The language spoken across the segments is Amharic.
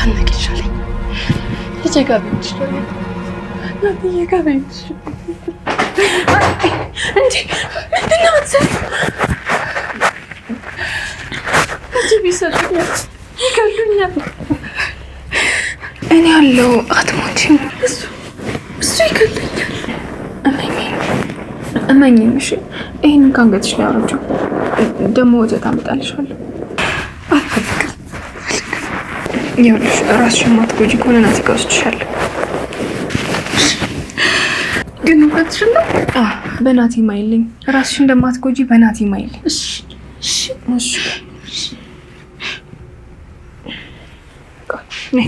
ብታነቅ ይሻለኝ። ልጄ ጋር ብሄድ ይሻለኝ። እናትዬ ጋር ብሄድ ይሻለኝ። እንዴ ምንድን ነው የምትሰሪው? እንጂ ቢሰጡኝ ይገሉኛል። እኔ ያለው አትሞችም። እሱ ይገለኛል። እመኝኝ እሺ። ይሄንን ከአንገትሽ ላይ አውርጂው። ደግሞ ወተት አመጣልሻለሁ። አልፈልግም። ይኸውልሽ እራስሽን ማትጎጂ ከሆነ ናቲ ጋር ወስድሻለሁ። ግን እውነትሽን ነው? በናቲ ማይልኝ። እራስሽን እንደማትጎጂ በናቲ ማይልኝ። እሺ እሺ እሺ። ነይ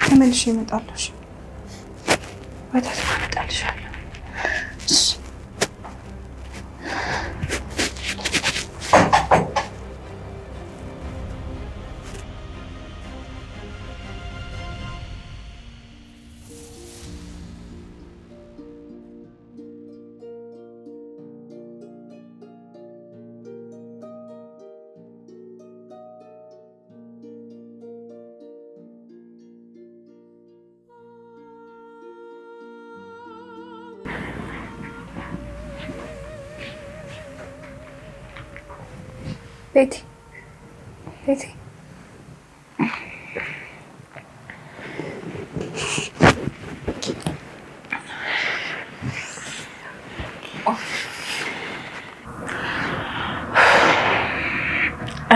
ተመልሼ እመጣለሁ። ወተት አመጣልሻለሁ። ቤቲ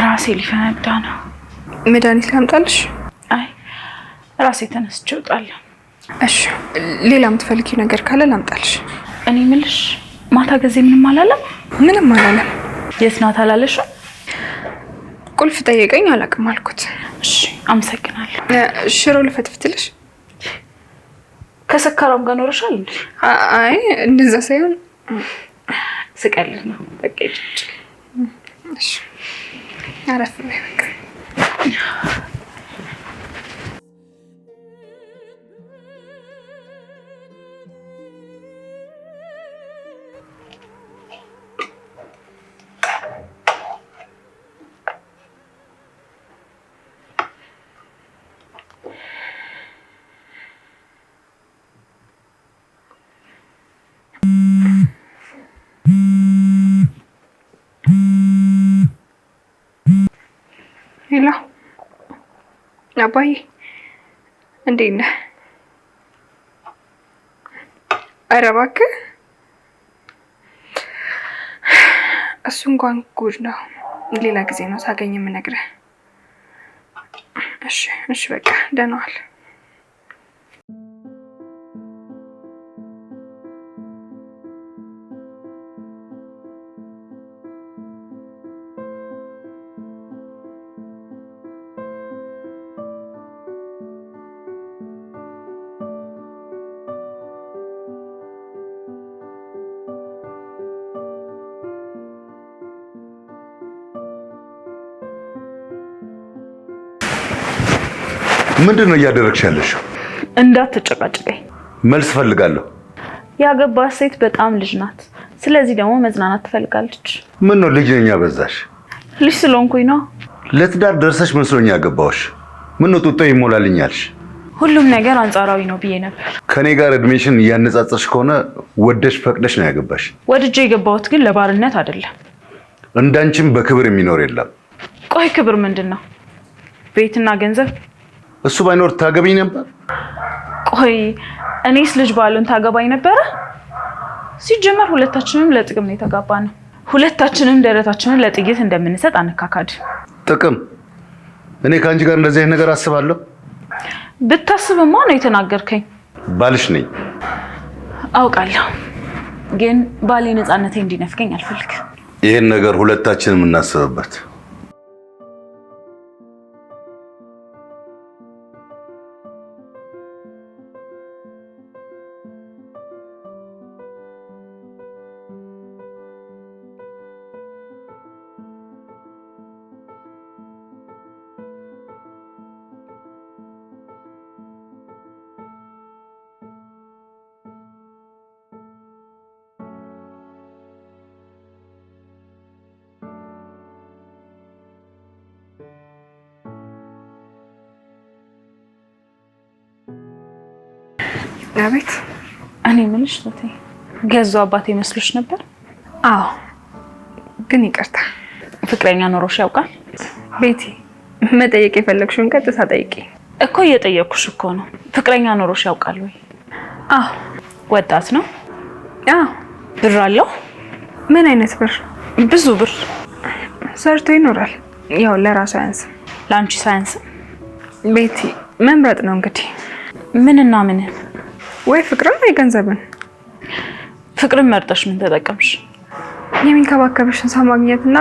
ራሴ ሊፈነዳ ነው። መድኃኒት ላምጣልሽ? አይ ራሴ ተነስቼ እወጣለሁ። እሺ ሌላ የምትፈልጊው ነገር ካለ ላምጣልሽ። እኔ የምልሽ ማታ ጊዜ ምንም አላለም? ምንም አላለም። የት ናት አላለሽም? ቁልፍ ጠየቀኝ አላውቅም አልኩት። እሺ አመሰግናለሁ። ሽሮ ልፈትፍትልሽ? ከሰካራም ጋር ኖረሻል እንዴ? አይ እንደዛ ሳይሆን ስቀልድ ነው። በቃ ይጭጭ። እሺ አረፍ በይ በቃ። ሄሎ አባዬ እንዴት ነህ? ኧረ እባክህ እሱ እንኳን ጉድ ነው። ሌላ ጊዜ ነው ሳገኝ የምነግርህ። እሺ በቃ ደህና ዋል። ምንድነው እያደረግሽ ያለሽው? እንዳትጨቃጨቀኝ። መልስ ፈልጋለሁ። ያገባች ሴት በጣም ልጅ ናት። ስለዚህ ደግሞ መዝናናት ትፈልጋለች። ምን ነው ልጅ ነኝ ያበዛሽ? ልጅ ስለሆንኩኝ ነው። ለትዳር ደርሰሽ መስሎኝ ያገባሁሽ። ምን ነው ጡጦ ይሞላልኛልሽ? ሁሉም ነገር አንጻራዊ ነው ብዬ ነበር። ከኔ ጋር እድሜሽን እያነጻጸርሽ ከሆነ ወደሽ ፈቅደሽ ነው ያገባሽ። ወድጄ የገባሁት ግን ለባርነት አይደለም። እንዳንቺም በክብር የሚኖር የለም። ቆይ ክብር ምንድነው? ቤትና ገንዘብ? እሱ ባይኖር ታገቢኝ ነበር? ቆይ እኔስ ልጅ ባሉን ታገባኝ ነበር? ሲጀመር ሁለታችንም ለጥቅም ነው የተጋባነው። ሁለታችንም ደረታችንን ለጥይት እንደምንሰጥ አንካካድ። ጥቅም? እኔ ካንቺ ጋር እንደዚህ አይነት ነገር አስባለሁ? ብታስብማ ነው የተናገርከኝ። ባልሽ ነኝ አውቃለሁ፣ ግን ባሌ ነፃነቴ እንዲነፍገኝ አልፈልግም። ይሄን ነገር ሁለታችንም እናስብበት። አቤት። እኔ ምንሽ ነው ገዙ አባቴ መስሎሽ ነበር? አዎ ግን ይቅርታ። ፍቅረኛ ኖሮሽ ያውቃል? ቤቲ መጠየቅ የፈለግሽውን ቀጥታ ጠይቂ እኮ። እየጠየቅኩሽ እኮ ነው። ፍቅረኛ ኖሮሽ ያውቃል ወይ? አዎ። ወጣት ነው? አዎ። ብር አለው? ምን አይነት ብር? ብዙ ብር። ሰርቶ ይኖራል። ያው ለራሱ አያንስም። ለአንቺ ሳያንስ? ቤቲ መምረጥ ነው እንግዲህ። ምንና ምን? ወይ ፍቅርን ወይ ገንዘብን። ፍቅርን መርጠሽ ምን ተጠቀምሽ? የሚንከባከብሽን ሰው ማግኘትና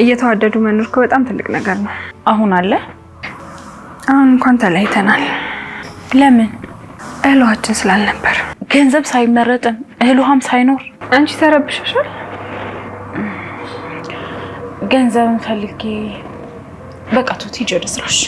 እየተዋደዱ መኖር እኮ በጣም ትልቅ ነገር ነው። አሁን አለ? አሁን እንኳን ተለያይተናል። ለምን? እህል ውሃችን ስላልነበር። ገንዘብ ሳይመረጥም እህል ውሃም ሳይኖር አንቺ ተረብሸሻል። ገንዘብን ፈልጌ በቃ ቶት ሂጂ ወደ ስራሽ።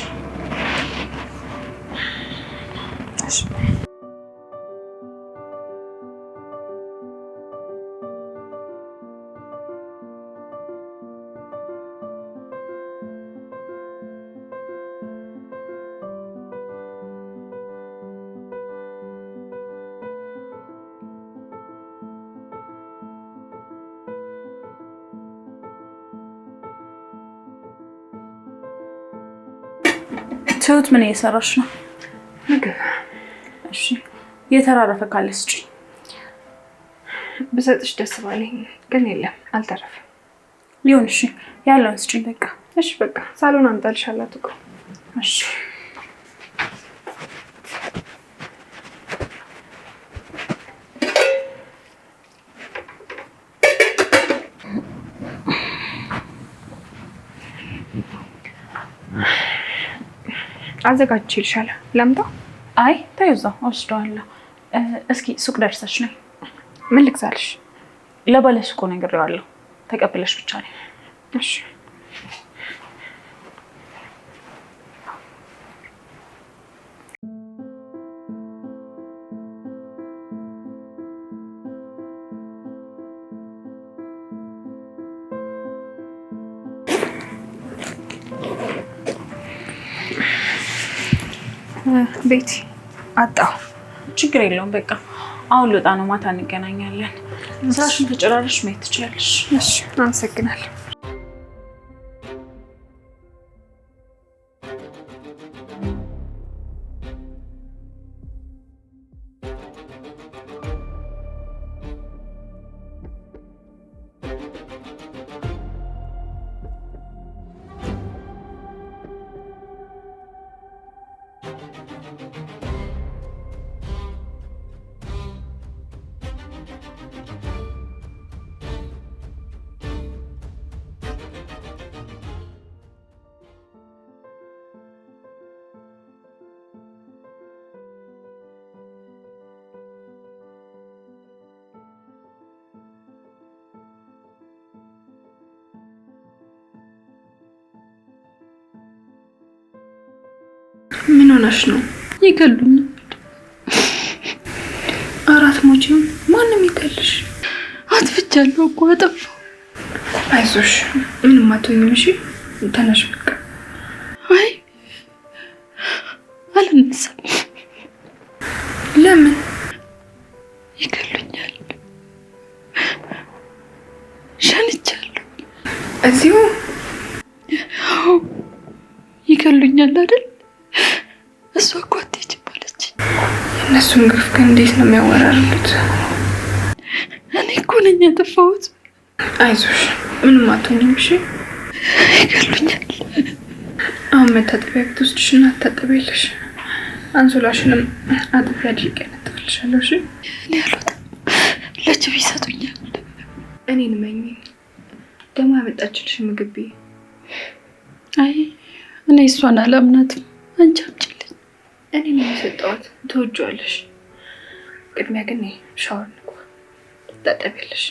ትሁት ምን እየሰራሽ ነው? ምግብ። እሺ የተራረፈ ካለ ስጪኝ። ብሰጥሽ ደስ ባለኝ ግን የለም አልተረፈም። ሊሆን እሺ ያለውን ስጪኝ በቃ። እሺ በቃ ሳሎን አምጣልሻለሁ እኮ። እሺ አዘጋጅቼልሻለሁ። ላምጣ? አይ ተይው ወስደዋለሁ። እስኪ ሱቅ ደርሰሽ ነይ። ምን ልግዛልሽ? ለባለ ሱቁ ነግሬዋለሁ። ተቀብለሽ ብቻ ነይ። እሺ ቤቲ አጣሁ። ችግር የለውም በቃ አሁን ልወጣ ነው። ማታ እንገናኛለን። ስራሽን ተጨራርሽ መሄድ ትችያለሽ። እሺ አመሰግናለሁ። ምን ሆነሽ ነው? ይገሉኛል። አራት ሞቼም ማንም ይገልሽ። አጥፍቻለሁ እኮ አጠፋሁ። አይዞሽ ምንም አትሆኝም። እሺ ተነሽ በቃ። አይ አልነሳም። ለምን? ይገሉኛል። ሸንቻለሁ። እዚሁ ይገሉኛል አይደል? እሷ እኮ አትሄጂም አለች። እነሱን ግፍ ግን እንዴት ነው የሚያወራሩት? እኔ እኮ ነኝ ያጠፋሁት። አይዞሽ ምንም አትሆኝም። እሺ ይገሉኛል። አሁን መታጠቢያ ቤት ውስጥሽና አታጠቢያለሽ። አንሶላሽንም አጥቤ አድርቄ አነጥፍልሻለሁ። እሺ እኔ አልወጣም። ለጅብ ይሰጡኛል። እኔን መኝ ደግሞ ያመጣችልሽ ምግብ ብዬ። አይ እኔ እሷን አላምናትም። አንቺ አምጪልኝ። እኔ ምን የሰጠኋት ትወጂዋለሽ። ቅድሚያ ግን ሻወር ንኳ ትታጠቢያለሽ።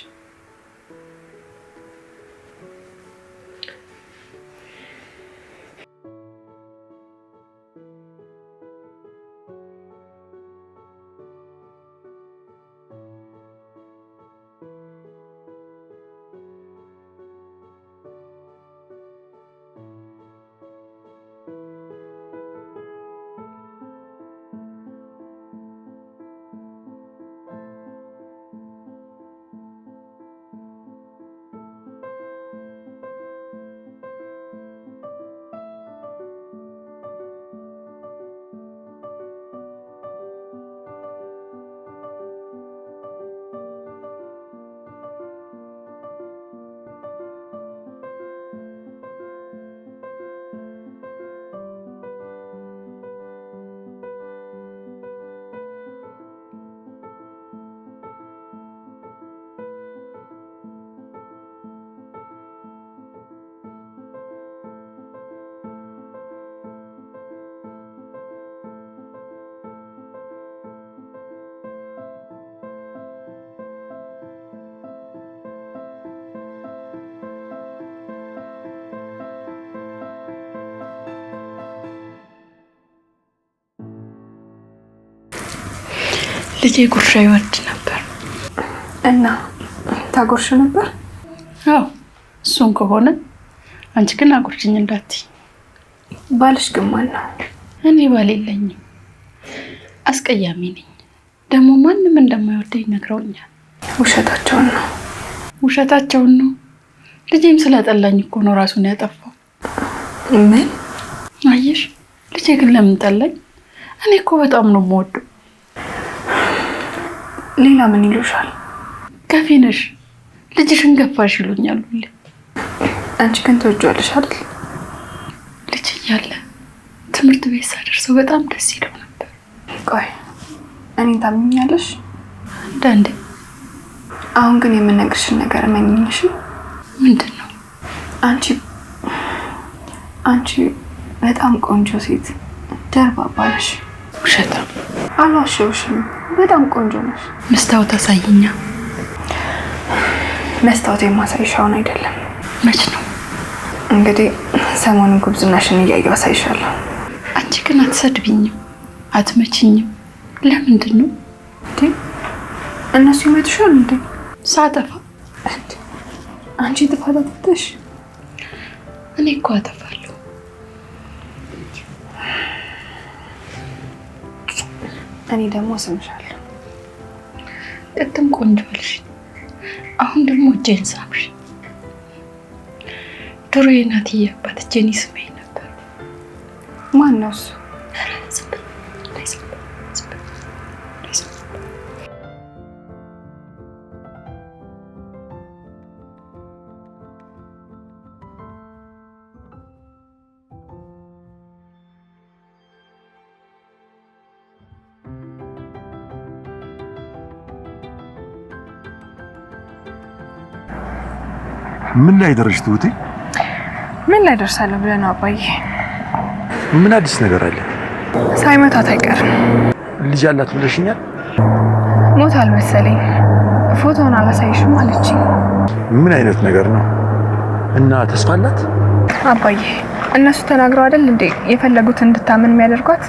ልጄ ጉርሻ ይወድ ነበር እና ታጎርሽ ነበር? አዎ እሱን ከሆነ አንቺ ግን አጉርጅኝ እንዳትይ። ባልሽ ግን ማን ነው? እኔ ባል የለኝም። አስቀያሚ ነኝ። ደግሞ ማንም እንደማይወደኝ ነግረውኛል። ውሸታቸውን ነው። ውሸታቸውን ነው። ልጄም ስለጠላኝ እኮ ነው ራሱን ያጠፋው። ምን? አየሽ፣ ልጄ ግን ለምን ጠላኝ? እኔ እኮ በጣም ነው የምወደው። ሌላ ምን ይሉሻል? ገፊ ነሽ፣ ልጅሽን ገፋሽ ይሉኛል ሁሌ። አንቺ ግን ትወጂዋለሽ አይደል? ልጅ እያለ ትምህርት ቤት ሳደርሰው በጣም ደስ ይለው ነበር። ቆይ እኔን ታምኛለሽ? አንዳንዴ። አሁን ግን የምነግርሽን ነገር እመኝኝሽ። ምንድን ነው? አንቺ በጣም ቆንጆ ሴት ደርባባ ነሽ። ውሸታም። አልዋሸሁሽም። በጣም ቆንጆ ነሽ። መስታወት አሳይኛ። መስታወት የማሳይሽ አሁን አይደለም። መች ነው? እንግዲህ ሰሞኑን ጉብዝናሽን እያየሁ አሳይሻለሁ። አንቺ ግን አትሰድቢኝም፣ አትመችኝም። ለምንድን ነው? እነሱ ይመቱሻል እንዴ? ሳጠፋ አንቺ ጥፋት አጥፍተሽ? እኔ እኮ አጠፋለሁ። እኔ ደግሞ ስምሻለሁ። ቅድም ቆንጆ አልሽ፣ አሁን ደግሞ እጄን ሳምሽ። ድሮ የእናትዬ አባት እጄን ይስመኝ ነበር። ማን ነው እሱ? ምን ላይ ደረሽ ትሁቴ? ምን ላይ ደርሳለሁ ብለህ ነው አባዬ? ምን አዲስ ነገር አለ? ሳይመታት አይቀርም። ልጅ አላት ብለሽኛል። ሞታል መሰለኝ። ፎቶውን አላሳይሽም አለችኝ። ምን አይነት ነገር ነው? እና ተስፋ አላት? አባዬ እነሱ ተናግረው አይደል እንዴ የፈለጉትን እንድታምን የሚያደርጓት?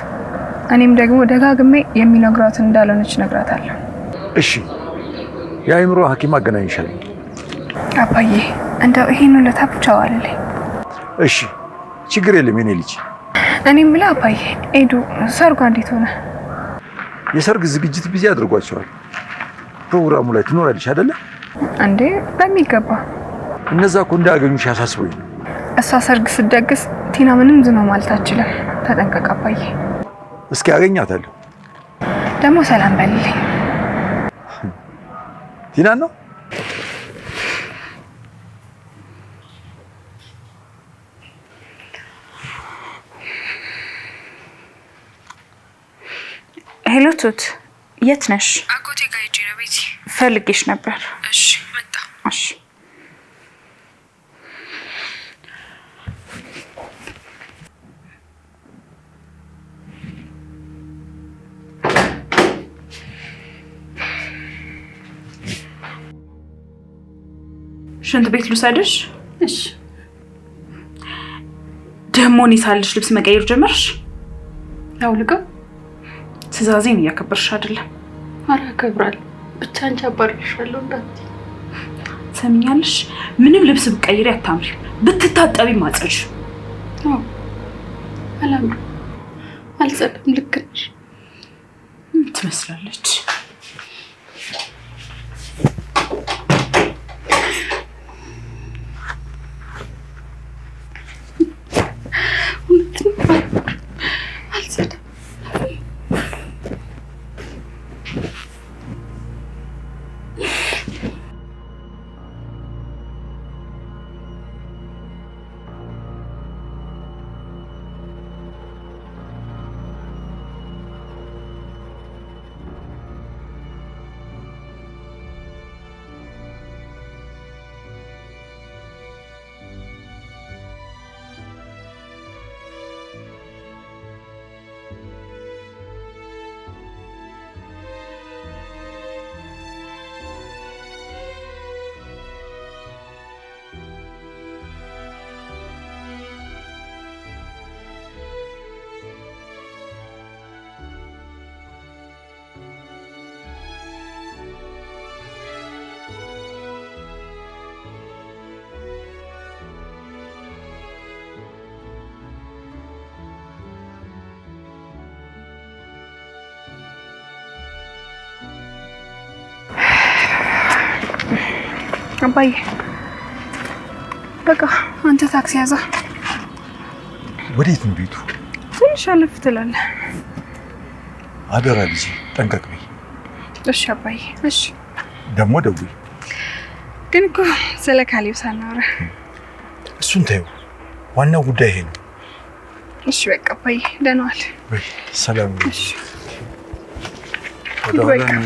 እኔም ደግሞ ደጋግሜ የሚነግሯትን እንዳልሆነች ነግራታለሁ። እሺ የአእምሮ ሐኪም አገናኝሻለሁ። አባዬ እንደው ይሄን ሁለታ ብቻ ዋለልኝ። እሺ ችግር የለም የኔ ልጅ። እኔም ብላ አባዬ ኤዱ ሰርጓ እንዴት ሆነ? የሰርግ ዝግጅት ቢዚ አድርጓቸዋል። ፕሮግራሙ ላይ ትኖራለች አይደለ? እንዴ በሚገባ። እነዛ እኮ እንዳያገኙሽ ያሳስቡኝ። እሷ ሰርግ ስትደግስ ቲና ምንም ዝም ማለት አትችልም። ተጠንቀቅ አባዬ። እስኪ አገኛታለሁ። ደግሞ ሰላም በልልኝ። ቲና ነው? ሄሎ ቱት፣ የት ነሽ? አጎቴ ጋር ሂጅ ነው ቤቲ። ፈልጌሽ ነበር። እሺ መጣ። እሺ ሽንት ቤት ልውሰድሽ? እሺ። ደግሞ እኔ ሳልሽ ልብስ መቀየር ጀመርሽ? ያውልቀው። ትዕዛዜን እያከበርሽ አይደለም። ኧረ አከብራለሁ። ብቻ አንቺ አባርርሻለሁ እንዳትዪ። ሰሚኛለሽ? ምንም ልብስ ብትቀይሪ አታምሪም። ብትታጠቢ ማጸጅ። አዎ አላምርም፣ አልጸዳም። ልክ ነሽ። ትመስላለች። አባዬ በቃ አንተ ታክሲ ያዛ። ወዴት ነው ቤቱ? ትንሽ አለፍ ትላለህ። አደራ ልጅ ጠንቀቅ በይ። እሺ አባዬ እሺ። ደግሞ ደውይ። ግን እኮ ስለ ካሌብ ሳናወራ። እሱን ተይው፣ ዋናው ጉዳይ ይሄ ነው። እሺ በቃ አባዬ ደህና ዋል። ወይ ሰላም። እሺ ወደ ኋላ ነው።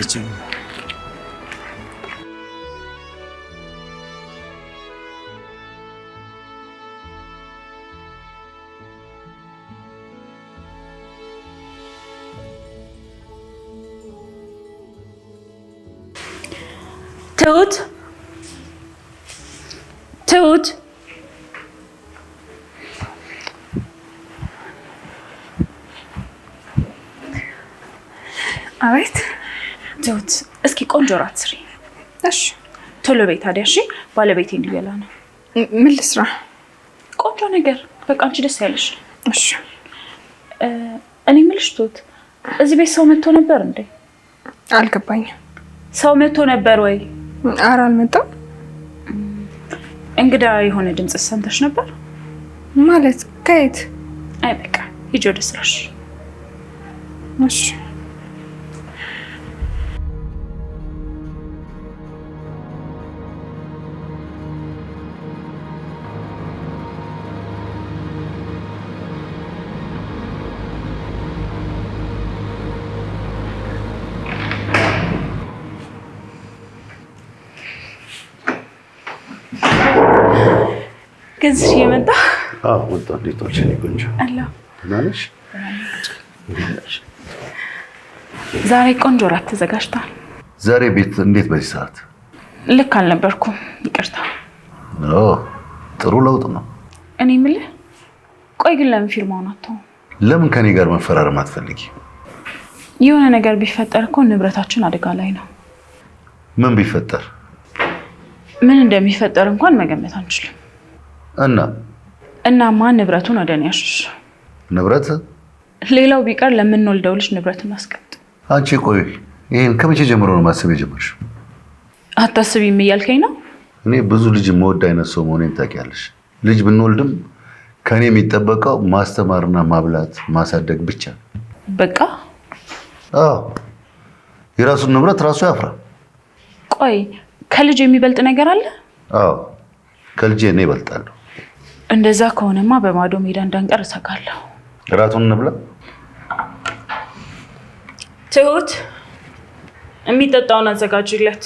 ትሁት አቤት። ትሁት እስኪ ቆንጆ ራት ስሪ። እሺ ቶሎ በይ ታዲያ። እሺ ባለቤቴ እንዲበላ ነው። ምን ልስራ? ቆንጆ ነገር በቃ አንቺ ደስ ያለሽ። እሺ እኔ የምልሽ ትሁት እዚህ ቤት ሰው መጥቶ ነበር እንዴ? አልገባኝም። ሰው መጥቶ ነበር ወይ? ኧረ አልመጣም። እንግዳ የሆነ ድምጽ ሰምተሽ ነበር ማለት? ከየት? አይ በቃ ሂጂ ወደ ስራሽ። እሺ ከዚህ የመጣ ወጣ። እንዴት ዋልሽ? እኔ ቆንጆ አላ ናነሽ? ዛሬ ቆንጆ ራት ተዘጋጅቷል። ዛሬ ቤት እንዴት በዚህ ሰዓት? ልክ አልነበርኩም፣ ይቅርታ። ጥሩ ለውጥ ነው። እኔ የምልህ ቆይ ግን ለምን ፊርማውን አትተውም? ለምን ከኔ ጋር መፈራረም አትፈልጊ? የሆነ ነገር ቢፈጠር እኮ ንብረታችን አደጋ ላይ ነው። ምን ቢፈጠር? ምን እንደሚፈጠር እንኳን መገመት አንችልም። እናማ ንብረቱን ወደ እኔ አሽሽ። ንብረት? ሌላው ቢቀር ለምንወልደው ልጅ ንብረት እናስቀምጥ። አንቺ ቆይ ይሄን ከመቼ ጀምሮ ነው ማሰብ የጀመርሽው? አታስቢም እያልከኝ ነው? እኔ ብዙ ልጅ የምወድ አይነት ሰው መሆኔን ታውቂያለሽ። ልጅ ብንወልድም ከኔ የሚጠበቀው ማስተማርና ማብላት ማሳደግ ብቻ። በቃ የራሱን ንብረት ራሱ ያፍራ። ቆይ ከልጅ የሚበልጥ ነገር አለ? ከልጄ እኔ እበልጣለሁ። እንደዛ ከሆነማ በማዶ ሜዳ እንዳንቀር እሰጋለሁ። እራቱን እንብላ። ትሁት የሚጠጣውን አዘጋጅለት።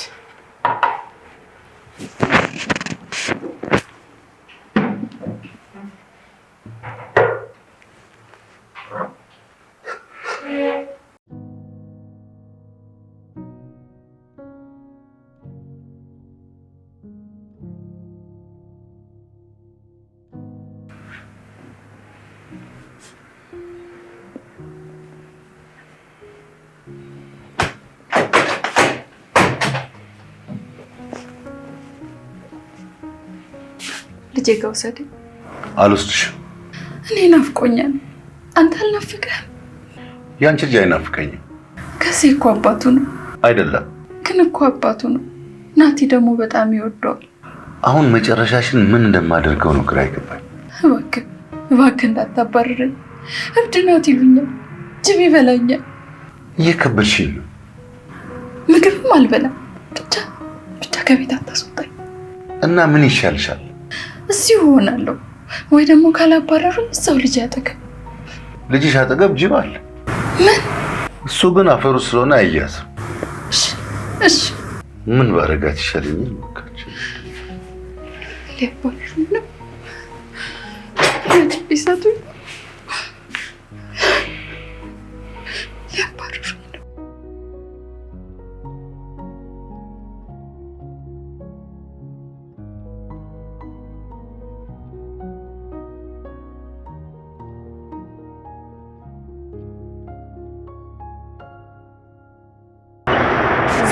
ልጄ ጋር ወሰደኝ። አልወስድሽም። እኔ ናፍቆኛል። አንተ አልናፍቅህም? ያንቺ ልጅ አይናፍቀኝም። ከዚህ እኮ አባቱ ነው። አይደለም ግን እኮ አባቱ ነው። ናቲ ደግሞ በጣም ይወደዋል። አሁን መጨረሻሽን ምን እንደማደርገው ነው ግራ ይገባኝ። እባክህ እንዳታባርረኝ። እብድ ናት ይሉኛል፣ ጅብ ይበላኛል። እየከበድሽኝ ነው። ምግብም አልበላም። ብቻ ከቤት አታስወጣኝ። እና ምን ይሻልሻል? እዚሁ እሆናለሁ ወይ ደግሞ ካላባረሩኝ እዛው ልጅ አጠገብ። ልጅሽ አጠገብ ጅብ አለ? ምን? እሱ ግን አፈሩ ስለሆነ አያዝም። እሺ ምን ባረጋት ይሻለኛል? ሊያባርሩኝ ነው ቢሰጡኝ ሊያባርሩኝ ነው።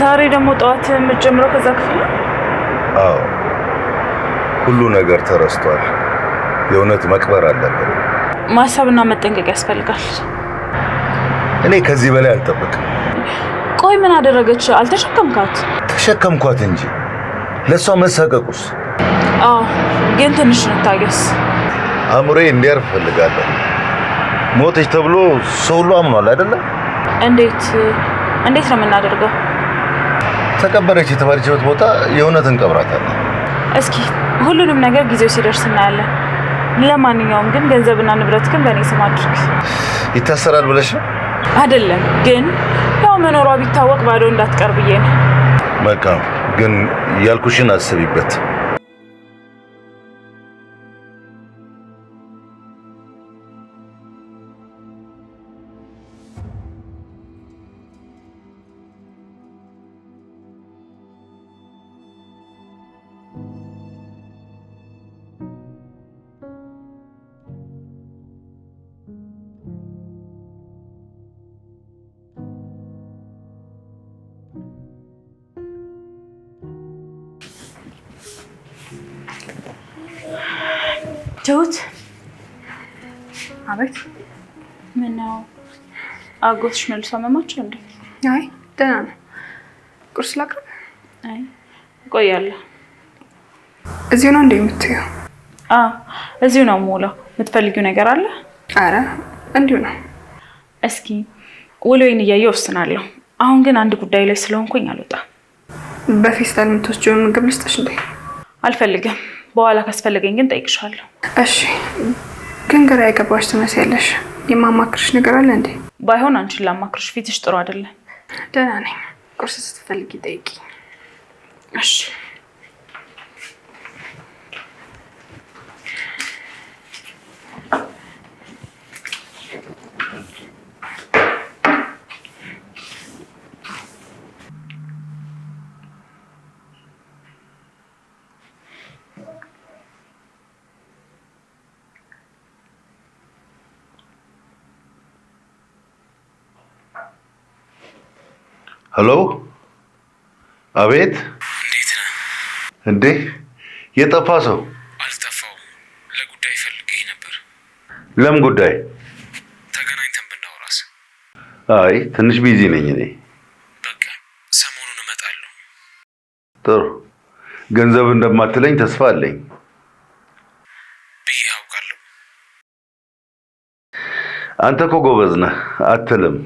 ዛሬ ደግሞ ጠዋት የምትጀምረው ከዛ ክፍል ነው? አዎ፣ ሁሉ ነገር ተረስቷል። የእውነት መቅበር አለበት። ማሰብና መጠንቀቅ ያስፈልጋል። እኔ ከዚህ በላይ አልጠብቅም። ቆይ ምን አደረገች? አልተሸከምካት? ተሸከምኳት እንጂ ለሷ መሳቀቁስ? አዎ ግን ትንሽ እንታገስ። አእምሮዬ እንዲያርፍ እፈልጋለሁ። ሞተች ተብሎ ሰው ሁሉ አምኗል አይደለ? እንዴት ነው የምናደርገው? ተቀበረች የተባለችበት ቦታ የእውነት እንቀብራታለን። እስኪ ሁሉንም ነገር ጊዜው ሲደርስ እናያለን። ለማንኛውም ግን ገንዘብና ንብረት ግን በእኔ ስም አድርግ። ይታሰራል ብለሽ ነው? አይደለም ግን ያው መኖሯ ቢታወቅ ባዶ እንዳትቀር ብዬ ነው። መልካም ግን ያልኩሽን አስቢበት። ትሁት። አቤት። ምን ነው አጎትሽ መልሶ አመማቸው እንዴ? አይ ደህና ነው። ቁርስ ላቅርብ? አይ እቆያለሁ። እዚሁ ነው እንዴ የምትይው? እዚሁ ነው የምውለው። የምትፈልጊው ነገር አለ? አረ እንዲሁ ነው። እስኪ ውሎዬን እያየሁ ወስናለሁ። አሁን ግን አንድ ጉዳይ ላይ ስለሆንኩኝ አልወጣም። በፌስታል የምትወስጂውን ምግብ ልስጥሽ እንዴ? አልፈልግም። በኋላ ካስፈልገኝ ግን ጠይቅሻለሁ። እሺ። ግን ግራ የገባሽ ትመስያለሽ። የማማክርሽ ነገር አለ እንዴ? ባይሆን አንቺን ላማክርሽ። ፊትሽ ጥሩ አይደለም። ደህና ነኝ። ቁርስ ስትፈልጊ ጠይቂ። እሺ። ሄሎ። አቤት። እንዴት ነህ? እንዴ የጠፋ ሰው? አልጠፋውም። ለጉዳይ ፈልጌህ ነበር። ለምን ጉዳይ? ተገናኝተን ብናወራስ? አይ ትንሽ ቢዚ ነኝ እኔ። በቃ ሰሞኑን እመጣለሁ። ጥሩ። ገንዘብ እንደማትለኝ ተስፋ አለኝ ብዬ አውቃለሁ። አንተ እኮ ጎበዝ ነህ አትልም።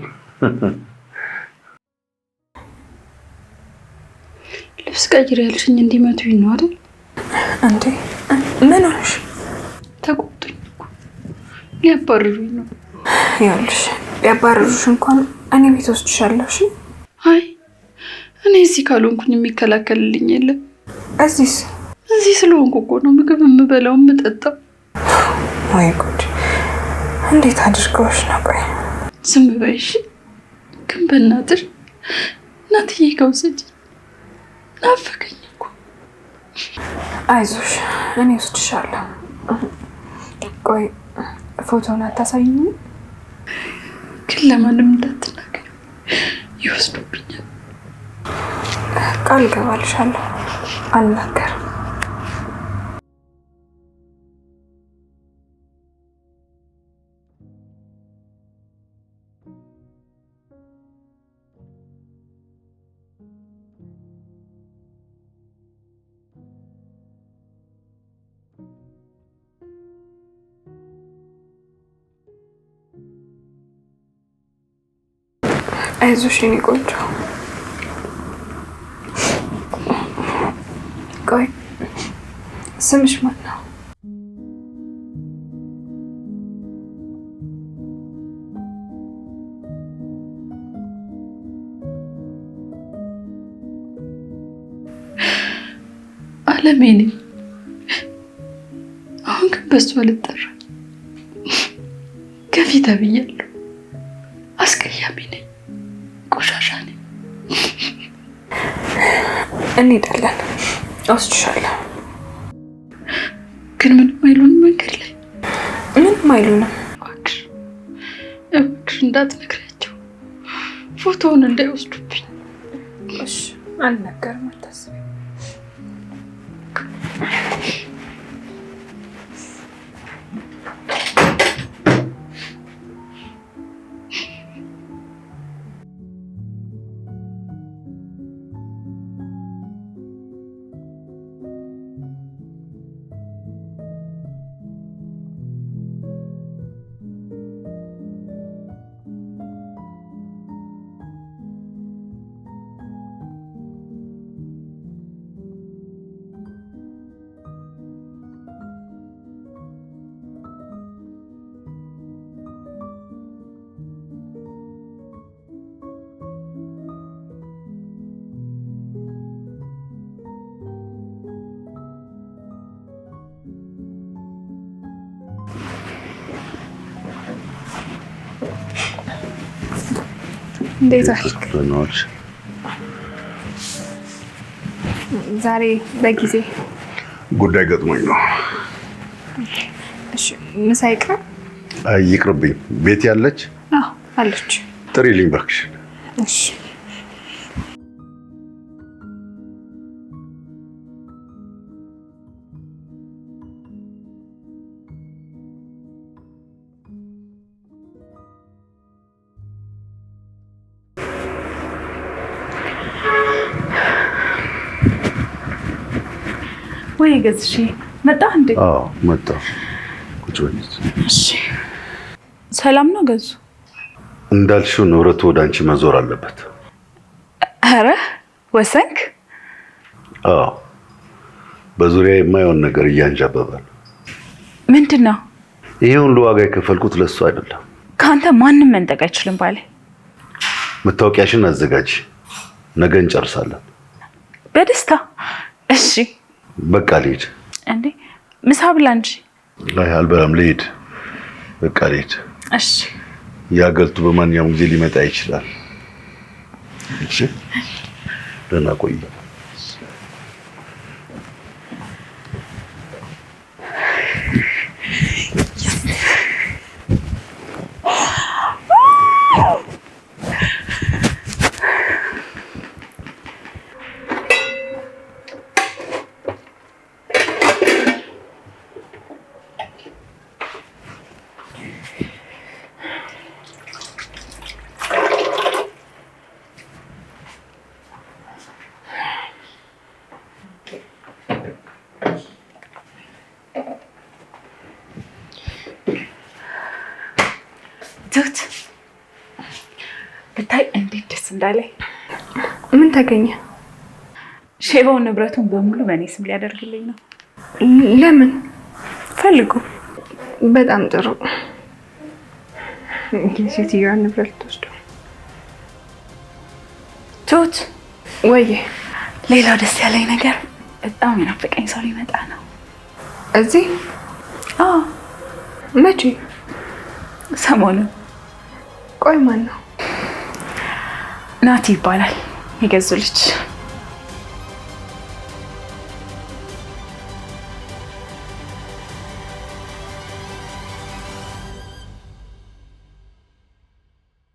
ልብስ ቀይር ያልሽኝ እንዲመቱኝ ነው አይደል? እንዴ ምን ሆነሽ? ተቆጡኝ እኮ ሊያባርሩኝ ነው። ይኸውልሽ ቢያባርሩሽ እንኳን እኔ ቤት ወስድሻለሁ። እሺ? አይ እኔ እዚህ ካልሆንኩኝ የሚከላከልልኝ የለም። እዚህ ስለሆንኩ እኮ ነው ምግብ የምበላው የምጠጣው። ወይ ጉድ! እንዴት አድርገውሽ ነው? ቆይ ዝም በይ እሺ። ግን በእናትሽ እናትዬ ጋር ውሰጂኝ። ናፈቀኝ እኮ። አይዞሽ እኔ ወስድሻለሁ። ቆይ ፎቶውን አታሳይኝም? ግን ለማንም እንዳትናገር፣ ይወስዱብኛል። ቃል እገባልሻለሁ አልናገርም። አይዞሽ የኔ ቆንጆ። ቆይ ስምሽ ማን ነው? አለሜ ነኝ። አሁን ግን በሱ አልጠራም። ከፊ ተብያለሁ። አስቀያሚ ነኝ። ቆሻሻ ነኝ። እንሄዳለን፣ እወስድሻለሁ። ግን ምንም አይሉንም መንገድ ላይ? ምንም አይሉንም። እባክሽ እንዳትነግሪያቸው፣ ፎቶውን እንዳይወስዱብኝ። እሺ አልነገርም፣ አታስቢ። እንዴት ዋልክ? ዛሬ በጊዜ ጉዳይ ገጥሞኝ ነው። እሺ ምሳ ይቅር? አይ ይቅርብኝ። ቤት ያለች? አዎ አለች። ጥሪልኝ እባክሽ። እሺ ወይ ገዝሽ መጣ እንዴ? አዎ መጣ። ቁጭ በይ። እሺ ሰላም ነው ገዙ? እንዳልሽው ንብረቱ ወደ አንቺ መዞር አለበት። አረ ወሰንክ? አዎ በዙሪያ የማይሆን ነገር እያንዣበበ ነው። ምንድነው? ይሄ ሁሉ ዋጋ የከፈልኩት ለሱ አይደለም። ካንተ ማንም መንጠቅ አይችልም ባለ። መታወቂያሽን አዘጋጅ፣ ነገ እንጨርሳለን። በደስታ እሺ። በቃ ልሂድ። እንዴ ምሳ ብላ እንጂ። አይ አልበላም፣ ልሂድ። በቃ ልሂድ። እሺ ያገልቱ በማንኛውም ጊዜ ሊመጣ ይችላል። እሺ ደህና ቆይ። ትሁት ብታይ እንዴት ደስ እንዳለኝ። ምን ተገኘ? ሼባው ንብረቱን በሙሉ በእኔ ስም ሊያደርግልኝ ነው። ለምን ፈልጉ? በጣም ጥሩ። ሴትዮዋን ንብረት ትወስዱ። ትሁት ወይ ሌላው ደስ ያለኝ ነገር በጣም የናፈቀኝ ሰው ሊመጣ ነው እዚህ። አዎ መቼ? ሰሞኑን። ቆይ ማን ነው? ናቲ ይባላል የገዙ ልጅ።